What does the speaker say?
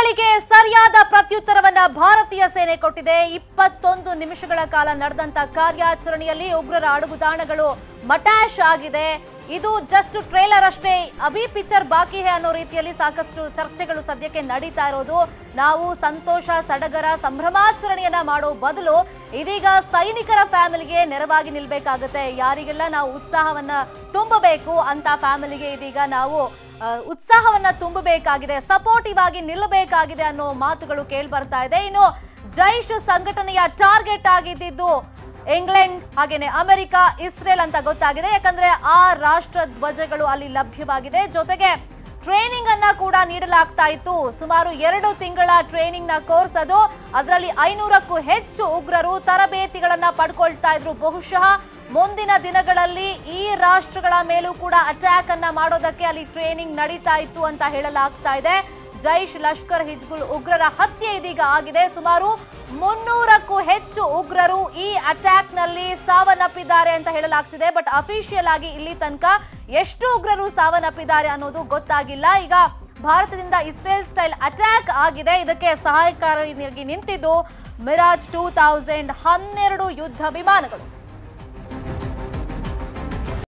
ದಾಳಿಗೆ ಸರಿಯಾದ ಪ್ರತ್ಯುತ್ತರವನ್ನ ಭಾರತೀಯ ಸೇನೆ ಕೊಟ್ಟಿದೆ. 21 ನಿಮಿಷಗಳ ಕಾಲ ನಡೆದಂತ ಕಾರ್ಯಾಚರಣೆಯಲ್ಲಿ ಉಗ್ರರ ಅಡಗುತಾಣಗಳು ಮಟಾಶ್ ಆಗಿದೆ. ಇದು ಜಸ್ಟ್ ಟ್ರೇಲರ್ ಅಷ್ಟೇ, ಅಭಿ ಪಿಕ್ಚರ್ ಬಾಕಿ ಹೇ ಅನ್ನೋ ರೀತಿಯಲ್ಲಿ ಸಾಕಷ್ಟು ಚರ್ಚೆಗಳು ಸದ್ಯಕ್ಕೆ ನಡೀತಾ ಇರೋದು. ನಾವು ಸಂತೋಷ, ಸಡಗರ, ಸಂಭ್ರಮಾಚರಣೆಯನ್ನ ಮಾಡೋ ಬದಲು ಇದೀಗ ಸೈನಿಕರ ಫ್ಯಾಮಿಲಿಗೆ ನೆರವಾಗಿ ನಿಲ್ಬೇಕಾಗುತ್ತೆ. ಯಾರಿಗೆಲ್ಲ ನಾವು ಉತ್ಸಾಹವನ್ನ ತುಂಬಬೇಕು ಅಂತ ಫ್ಯಾಮಿಲಿಗೆ ಇದೀಗ ನಾವು ಉತ್ಸಾಹವನ್ನ ತುಂಬಬೇಕಾಗಿದೆ, ಸಪೋರ್ಟಿವ್ ಆಗಿ ನಿಲ್ಲಬೇಕಾಗಿದೆ ಅನ್ನೋ ಮಾತುಗಳು ಕೇಳಿ ಬರ್ತಾ ಇದೆ. ಇನ್ನು ಜೈಷ್ ಸಂಘಟನೆಯ ಟಾರ್ಗೆಟ್ ಆಗಿದ್ದು ಇಂಗ್ಲೆಂಡ್, ಹಾಗೇನೆ ಅಮೆರಿಕ, ಇಸ್ರೇಲ್ ಅಂತ ಗೊತ್ತಾಗಿದೆ. ಯಾಕಂದ್ರೆ ಆ ರಾಷ್ಟ್ರ ಧ್ವಜಗಳು ಅಲ್ಲಿ ಲಭ್ಯವಾಗಿದೆ. ಜೊತೆಗೆ ಟ್ರೈನಿಂಗ್ ಅನ್ನ ಕೂಡ ನೀಡಲಾಗ್ತಾ ಇತ್ತು. ಸುಮಾರು 2 ತಿಂಗಳ ಟ್ರೈನಿಂಗ್ ನ ಕೋರ್ಸ್ ಅದು. ಅದರಲ್ಲಿ 500ಕ್ಕೂ ಹೆಚ್ಚು ಉಗ್ರರು ತರಬೇತಿಗಳನ್ನ ಪಡ್ಕೊಳ್ತಾ ಇದ್ರು. ಬಹುಶಃ ಮುಂದಿನ ದಿನಗಳಲ್ಲಿ ಈ ರಾಷ್ಟ್ರಗಳ ಮೇಲೂ ಕೂಡ ಅಟ್ಯಾಕ್ ಅನ್ನ ಮಾಡೋದಕ್ಕೆ ಅಲ್ಲಿ ಟ್ರೈನಿಂಗ್ ನಡೀತಾ ಇತ್ತು ಅಂತ ಹೇಳಲಾಗ್ತಾ ಇದೆ. ಜೈಷ್, ಲಷ್ಕರ್, ಹಿಜ್ಬುಲ್ ಉಗ್ರರ ಹತ್ಯೆ ಇದೀಗ ಆಗಿದೆ. ಸುಮಾರು 300ಕ್ಕೂ ಹೆಚ್ಚು ಉಗ್ರರು ಈ ಅಟ್ಯಾಕ್ ನಲ್ಲಿ ಸಾವನ್ನಪ್ಪಿದ್ದಾರೆ ಅಂತ ಹೇಳಲಾಗ್ತಿದೆ. ಬಟ್ ಅಫಿಷಿಯಲ್ ಆಗಿ ಇಲ್ಲಿ ತನಕ ಎಷ್ಟು ಉಗ್ರರು ಸಾವನ್ನಪ್ಪಿದ್ದಾರೆ ಅನ್ನೋದು ಗೊತ್ತಾಗಿಲ್ಲ. ಈಗ ಭಾರತದಿಂದ ಇಸ್ರೇಲ್ ಸ್ಟೈಲ್ ಅಟ್ಯಾಕ್ ಆಗಿದೆ. ಇದಕ್ಕೆ ಸಹಾಯಕಾರಿಯಾಗಿ ನಿಂತಿದ್ದು ಮಿರಾಜ್ 2012 ಯುದ್ಧ ವಿಮಾನಗಳು.